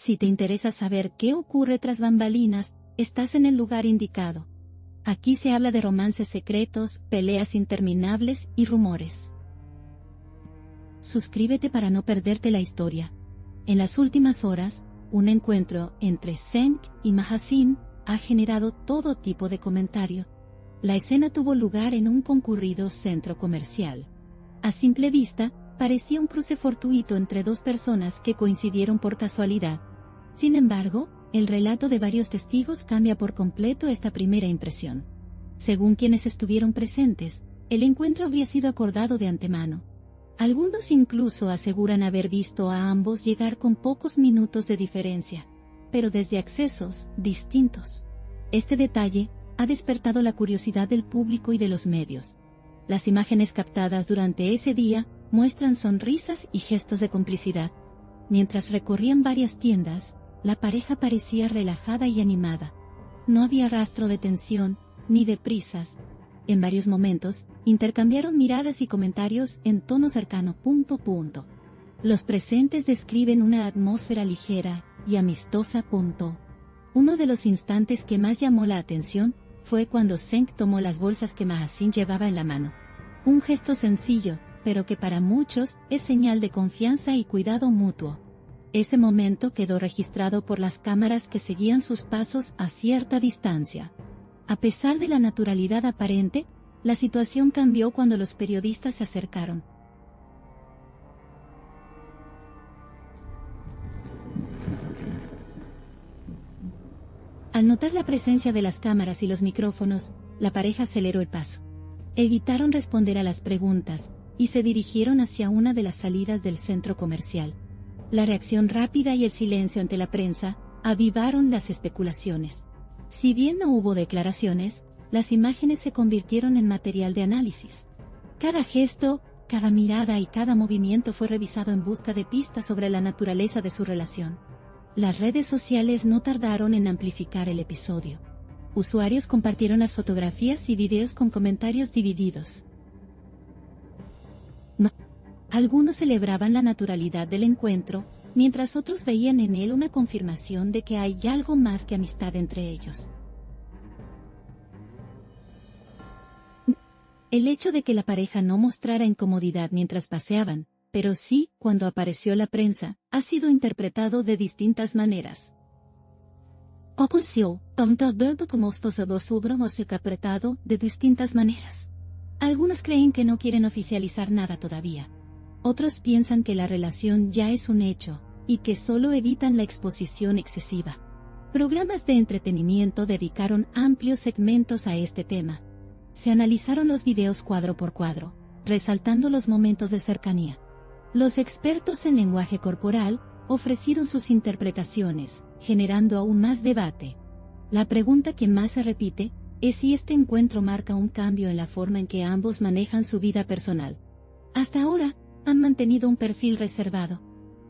Si te interesa saber qué ocurre tras bambalinas, estás en el lugar indicado. Aquí se habla de romances secretos, peleas interminables y rumores. Suscríbete para no perderte la historia. En las últimas horas, un encuentro entre Zeng y Mahasin ha generado todo tipo de comentario. La escena tuvo lugar en un concurrido centro comercial. A simple vista, parecía un cruce fortuito entre dos personas que coincidieron por casualidad. Sin embargo, el relato de varios testigos cambia por completo esta primera impresión. Según quienes estuvieron presentes, el encuentro habría sido acordado de antemano. Algunos incluso aseguran haber visto a ambos llegar con pocos minutos de diferencia, pero desde accesos distintos. Este detalle ha despertado la curiosidad del público y de los medios. Las imágenes captadas durante ese día muestran sonrisas y gestos de complicidad. Mientras recorrían varias tiendas, la pareja parecía relajada y animada. No había rastro de tensión, ni de prisas. En varios momentos, intercambiaron miradas y comentarios en tono cercano. Los presentes describen una atmósfera ligera y amistosa. Uno de los instantes que más llamó la atención fue cuando Zeng tomó las bolsas que Mahasin llevaba en la mano. Un gesto sencillo, pero que para muchos es señal de confianza y cuidado mutuo. Ese momento quedó registrado por las cámaras que seguían sus pasos a cierta distancia. A pesar de la naturalidad aparente, la situación cambió cuando los periodistas se acercaron. Al notar la presencia de las cámaras y los micrófonos, la pareja aceleró el paso. Evitaron responder a las preguntas, y se dirigieron hacia una de las salidas del centro comercial. La reacción rápida y el silencio ante la prensa avivaron las especulaciones. Si bien no hubo declaraciones, las imágenes se convirtieron en material de análisis. Cada gesto, cada mirada y cada movimiento fue revisado en busca de pistas sobre la naturaleza de su relación. Las redes sociales no tardaron en amplificar el episodio. Usuarios compartieron las fotografías y videos con comentarios divididos. Algunos celebraban la naturalidad del encuentro, mientras otros veían en él una confirmación de que hay algo más que amistad entre ellos. El hecho de que la pareja no mostrara incomodidad mientras paseaban, pero sí cuando apareció la prensa, ha sido interpretado de distintas maneras. Interpretado de distintas maneras. Algunos creen que no quieren oficializar nada todavía. Otros piensan que la relación ya es un hecho, y que solo evitan la exposición excesiva. Programas de entretenimiento dedicaron amplios segmentos a este tema. Se analizaron los videos cuadro por cuadro, resaltando los momentos de cercanía. Los expertos en lenguaje corporal ofrecieron sus interpretaciones, generando aún más debate. La pregunta que más se repite es si este encuentro marca un cambio en la forma en que ambos manejan su vida personal. Hasta ahora, han mantenido un perfil reservado.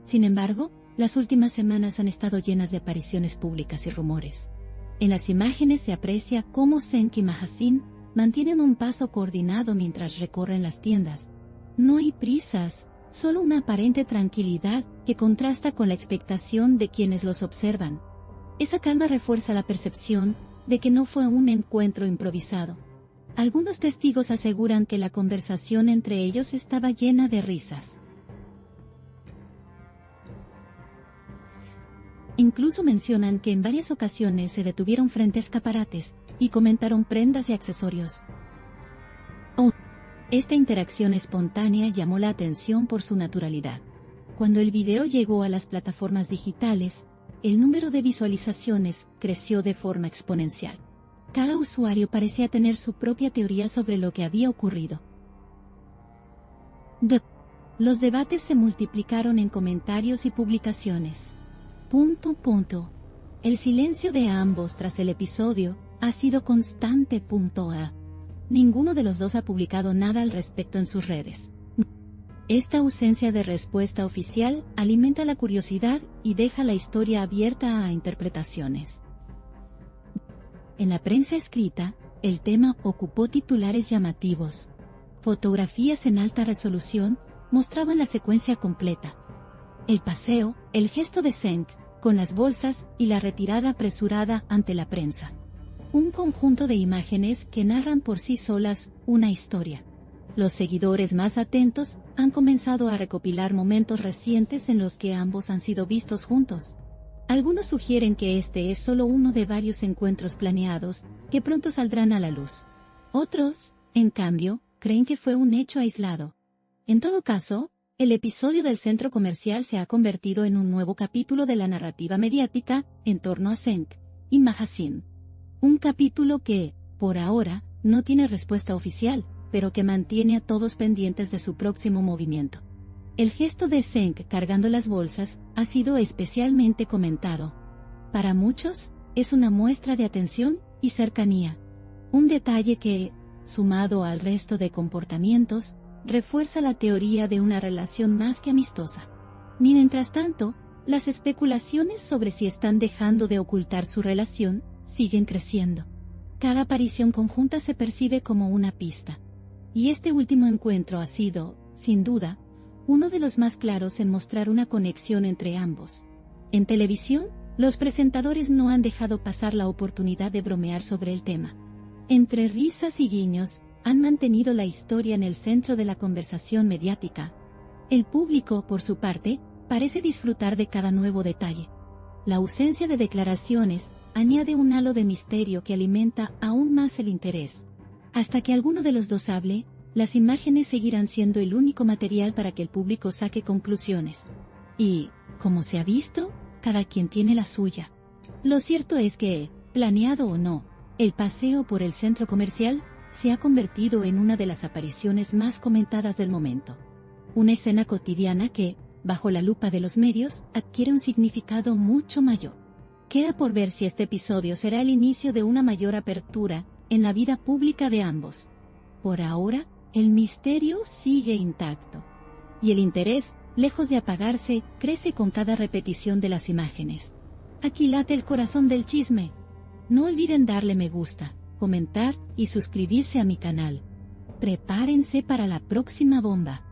Sin embargo, las últimas semanas han estado llenas de apariciones públicas y rumores. En las imágenes se aprecia cómo Zeng y Mahasin mantienen un paso coordinado mientras recorren las tiendas. No hay prisas, solo una aparente tranquilidad que contrasta con la expectación de quienes los observan. Esa calma refuerza la percepción de que no fue un encuentro improvisado. Algunos testigos aseguran que la conversación entre ellos estaba llena de risas. Incluso mencionan que en varias ocasiones se detuvieron frente a escaparates y comentaron prendas y accesorios. Esta interacción espontánea llamó la atención por su naturalidad. Cuando el video llegó a las plataformas digitales, el número de visualizaciones creció de forma exponencial. Cada usuario parecía tener su propia teoría sobre lo que había ocurrido. Los debates se multiplicaron en comentarios y publicaciones. El silencio de ambos tras el episodio ha sido constante. Ninguno de los dos ha publicado nada al respecto en sus redes. Esta ausencia de respuesta oficial alimenta la curiosidad y deja la historia abierta a interpretaciones. En la prensa escrita, el tema ocupó titulares llamativos. Fotografías en alta resolución mostraban la secuencia completa. El paseo, el gesto de Zeng, con las bolsas y la retirada apresurada ante la prensa. Un conjunto de imágenes que narran por sí solas una historia. Los seguidores más atentos han comenzado a recopilar momentos recientes en los que ambos han sido vistos juntos. Algunos sugieren que este es solo uno de varios encuentros planeados que pronto saldrán a la luz. Otros, en cambio, creen que fue un hecho aislado. En todo caso, el episodio del centro comercial se ha convertido en un nuevo capítulo de la narrativa mediática en torno a Cenk y Mahasin. Un capítulo que, por ahora, no tiene respuesta oficial, pero que mantiene a todos pendientes de su próximo movimiento. El gesto de Cenk cargando las bolsas ha sido especialmente comentado. Para muchos, es una muestra de atención y cercanía. Un detalle que, sumado al resto de comportamientos, refuerza la teoría de una relación más que amistosa. Mientras tanto, las especulaciones sobre si están dejando de ocultar su relación siguen creciendo. Cada aparición conjunta se percibe como una pista. Y este último encuentro ha sido, sin duda, uno de los más claros en mostrar una conexión entre ambos. En televisión, los presentadores no han dejado pasar la oportunidad de bromear sobre el tema. Entre risas y guiños, han mantenido la historia en el centro de la conversación mediática. El público, por su parte, parece disfrutar de cada nuevo detalle. La ausencia de declaraciones añade un halo de misterio que alimenta aún más el interés. Hasta que alguno de los dos hable, las imágenes seguirán siendo el único material para que el público saque conclusiones. Y, como se ha visto, cada quien tiene la suya. Lo cierto es que, planeado o no, el paseo por el centro comercial se ha convertido en una de las apariciones más comentadas del momento. Una escena cotidiana que, bajo la lupa de los medios, adquiere un significado mucho mayor. Queda por ver si este episodio será el inicio de una mayor apertura en la vida pública de ambos. Por ahora, el misterio sigue intacto. Y el interés, lejos de apagarse, crece con cada repetición de las imágenes. Aquí late el corazón del chisme. No olviden darle me gusta, comentar y suscribirse a mi canal. Prepárense para la próxima bomba.